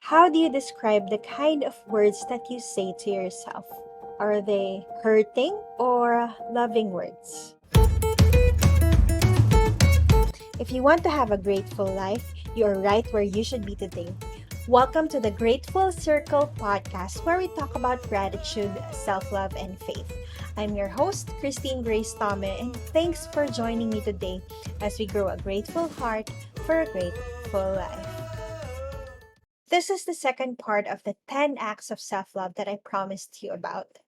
How do you describe the kind of words that you say to yourself? Are they hurting or loving words? If you want to have a grateful life, you are right where you should be today. Welcome to the Grateful Circle podcast, where we talk about gratitude, self love, and faith. I'm your host, Christine Grace Tome, and thanks for joining me today as we grow a grateful heart for a grateful life. This is the second part of the 10 acts of self love that I promised you about.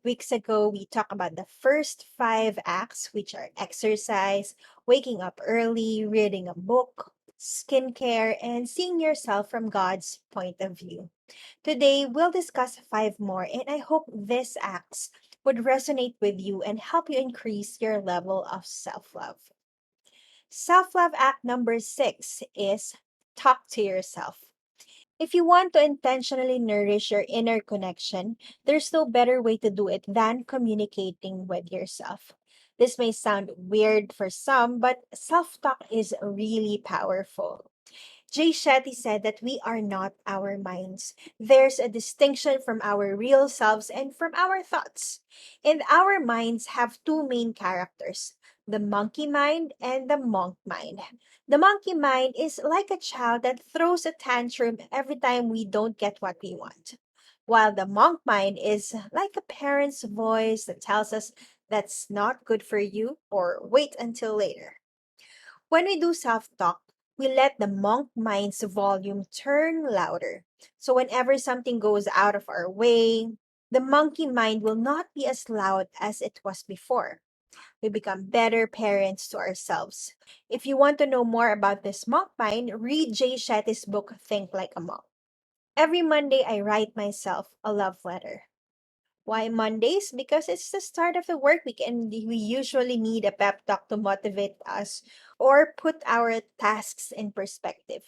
Weeks ago, we talked about the first 5 acts, which are exercise, waking up early, reading a book, skincare, and seeing yourself from God's point of view. Today, we'll discuss 5 more, and I hope these acts would resonate with you and help you increase your level of self love. Self love act number 6 is talk to yourself. If you want to intentionally nourish your inner connection, there's no better way to do it than communicating with yourself. This may sound weird for some, but self talk is really powerful. Jay Shetty said that we are not our minds. There's a distinction from our real selves and from our thoughts. And our minds have two main characters, the monkey mind and the monk mind. The monkey mind is like a child that throws a tantrum every time we don't get what we want. While the monk mind is like a parent's voice that tells us that's not good for you or wait until later. When we do self talk, we let the monk mind's volume turn louder. So whenever something goes out of our way, the monkey mind will not be as loud as it was before. We become better parents to ourselves. If you want to know more about this monk mind, read Jay Shetty's book, Think Like a Monk. Every Monday, I write myself a love letter. Why Mondays? Because it's the start of the work week and we usually need a pep talk to motivate us or put our tasks in perspective.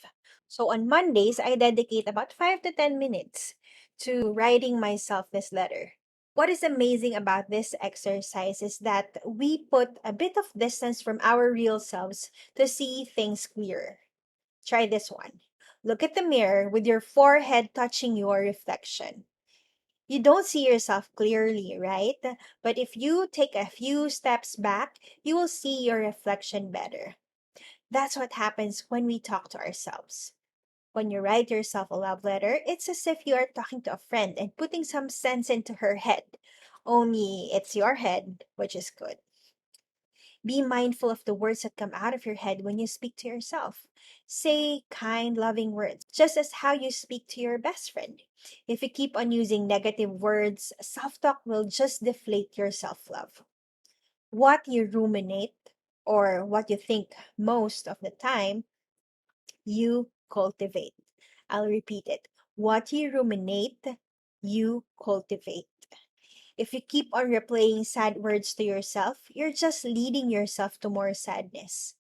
So on Mondays, I dedicate about 5 to 10 minutes to writing myself this letter. What is amazing about this exercise is that we put a bit of distance from our real selves to see things clearer. Try this one. Look at the mirror with your forehead touching your reflection. You don't see yourself clearly, right? But if you take a few steps back, you will see your reflection better. That's what happens when we talk to ourselves. When you write yourself a love letter, it's as if you are talking to a friend and putting some sense into her head. Only it's your head, which is good. Be mindful of the words that come out of your head when you speak to yourself. Say kind, loving words, just as how you speak to your best friend. If you keep on using negative words, self talk will just deflate your self love. What you ruminate, or what you think most of the time, you cultivate. I'll repeat it. What you ruminate, you cultivate. If you keep on replaying sad words to yourself, you're just leading yourself to more sadness.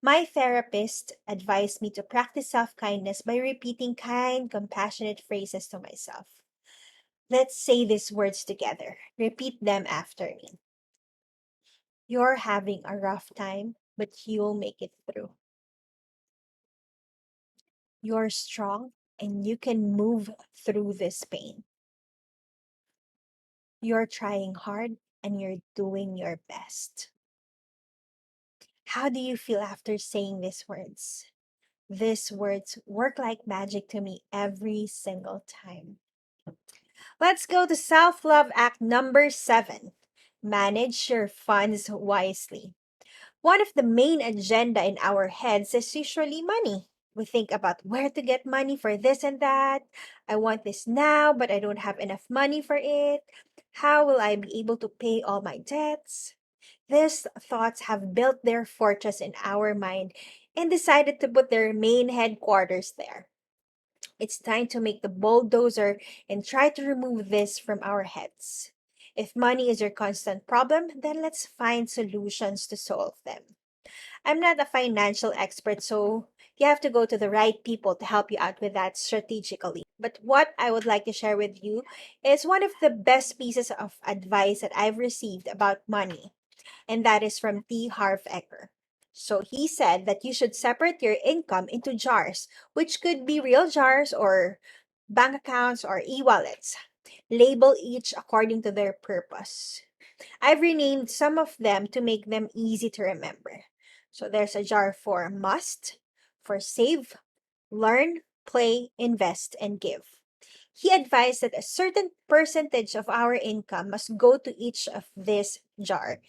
My therapist advised me to practice self kindness by repeating kind, compassionate phrases to myself. Let's say these words together. Repeat them after me. You're having a rough time, but you'll make it through. You're strong and you can move through this pain. You're trying hard and you're doing your best. How do you feel after saying these words? These words work like magic to me every single time. Let's go to self love act number 7. Manage your funds wisely. One of the main agenda in our heads is usually money. We think about where to get money for this and that. I want this now, but I don't have enough money for it. How will I be able to pay all my debts? These thoughts have built their fortress in our mind and decided to put their main headquarters there. It's time to make the bulldozer and try to remove this from our heads. If money is your constant problem, then let's find solutions to solve them. I'm not a financial expert, so you have to go to the right people to help you out with that strategically. But what I would like to share with you is one of the best pieces of advice that I've received about money, and that is from T. Harv Eker. So he said that you should separate your income into jars, which could be real jars or bank accounts, or e-wallets. Label each according to their purpose. I've renamed some of them to make them easy to remember. So there's a jar for must, for save, learn, play, invest, and give. He advised that a certain percentage of our income must go to each of this jar.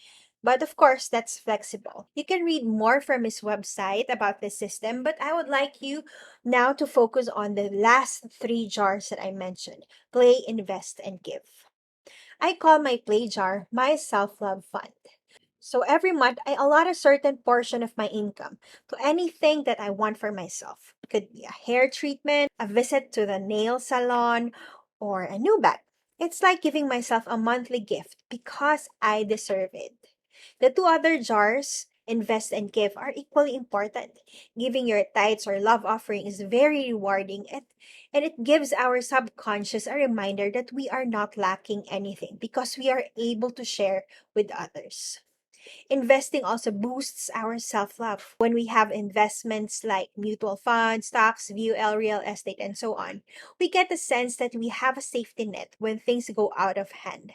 But of course, that's flexible. You can read more from his website about this system, but I would like you now to focus on the last three jars that I mentioned: play, invest, and give. I call my play jar my self love fund. So every month, I allot a certain portion of my income to anything that I want for myself. It could be a hair treatment, a visit to the nail salon, or a new bag. It's like giving myself a monthly gift because I deserve it. The two other jars, invest and give, are equally important. Giving your tithes or love offering is very rewarding, and it gives our subconscious a reminder that we are not lacking anything because we are able to share with others. Investing also boosts our self love. When we have investments like mutual funds, stocks, VUL, real estate, and so on, we get the sense that we have a safety net when things go out of hand.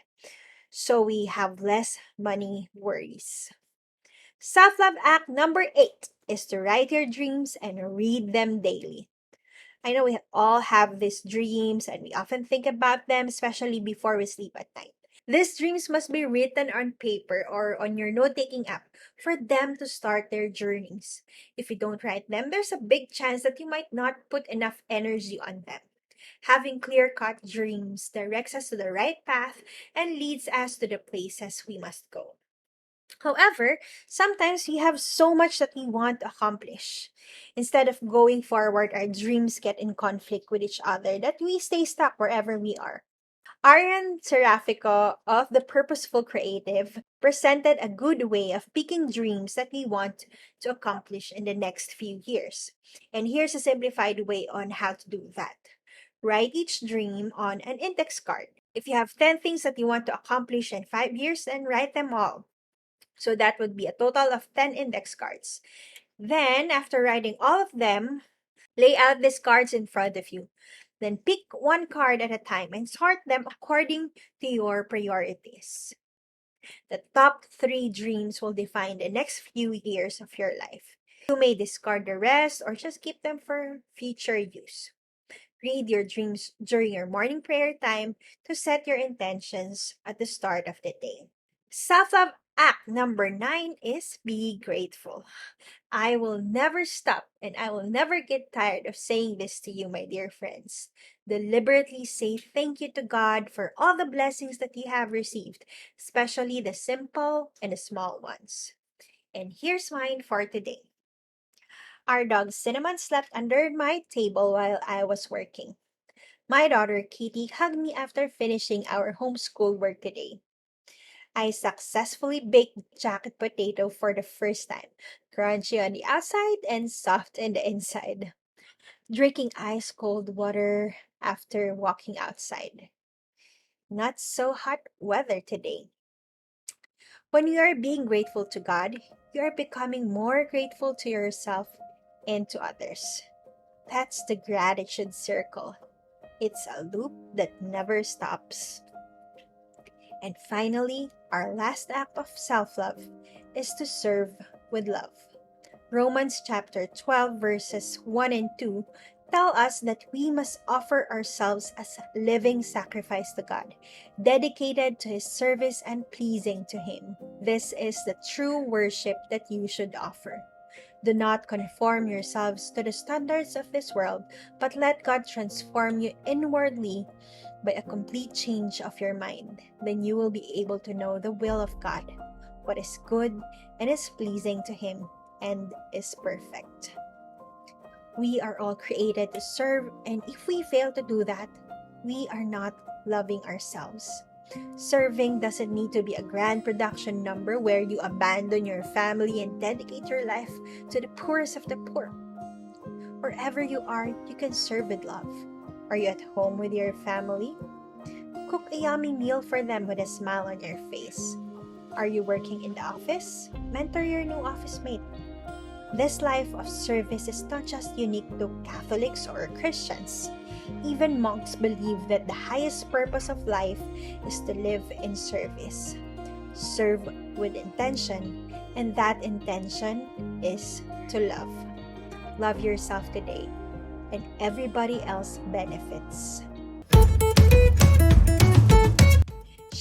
So we have less money worries. Self love act number 8 is to write your dreams and read them daily. I know we all have these dreams and we often think about them, especially before we sleep at night. These dreams must be written on paper or on your note taking app for them to start their journeys. If you don't write them, there's a big chance that you might not put enough energy on them. Having clear cut dreams directs us to the right path and leads us to the places we must go. However, sometimes we have so much that we want to accomplish. Instead of going forward, our dreams get in conflict with each other that we stay stuck wherever we are. Arian Serafico of The Purposeful Creative presented a good way of picking dreams that we want to accomplish in the next few years. And here's a simplified way on how to do that. Write each dream on an index card. If you have 10 things that you want to accomplish in 5 years, then write them all. So that would be a total of 10 index cards. Then, after writing all of them, lay out these cards in front of you. Then pick one card at a time and sort them according to your priorities. The top 3 dreams will define the next few years of your life. You may discard the rest or just keep them for future use. Read your dreams during your morning prayer time to set your intentions at the start of the day. Self love act number 9 is be grateful. I will never stop and I will never get tired of saying this to you, my dear friends. Deliberately say thank you to God for all the blessings that you have received, especially the simple and the small ones. And here's mine for today. Our dog Cinnamon slept under my table while I was working. My daughter Katie hugged me after finishing our homeschool work today. I successfully baked jacket potato for the first time, crunchy on the outside and soft on the inside. Drinking ice cold water after walking outside. Not so hot weather today. When you are being grateful to God, you are becoming more grateful to yourself and to others. That's the gratitude circle. It's a loop that never stops. And finally, our last act of self love is to serve with love. Romans chapter 12, verses 1 and 2 tell us that we must offer ourselves as a living sacrifice to God, dedicated to His service and pleasing to Him. This is the true worship that you should offer. Do not conform yourselves to the standards of this world, but let God transform you inwardly by a complete change of your mind. Then you will be able to know the will of God, what is good and is pleasing to Him and is perfect. We are all created to serve, and if we fail to do that, we are not loving ourselves. Serving doesn't need to be a grand production number where you abandon your family and dedicate your life to the poorest of the poor. Wherever you are, you can serve with love. Are you at home with your family? Cook a yummy meal for them with a smile on your face. Are you working in the office? Mentor your new office mate. This life of service is not just unique to Catholics or Christians. Even monks believe that the highest purpose of life is to live in service. Serve with intention, and that intention is to love. Love yourself today, and everybody else benefits.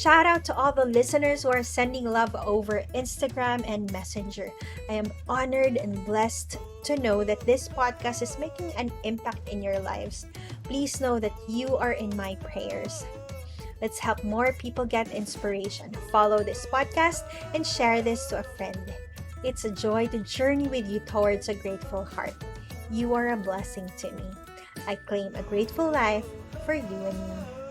Shout out to all the listeners who are sending love over Instagram and Messenger. I am honored and blessed to know that this podcast is making an impact in your lives. Please know that you are in my prayers. Let's help more people get inspiration. Follow this podcast and share this to a friend. It's a joy to journey with you towards a grateful heart. You are a blessing to me. I claim a grateful life for you and me.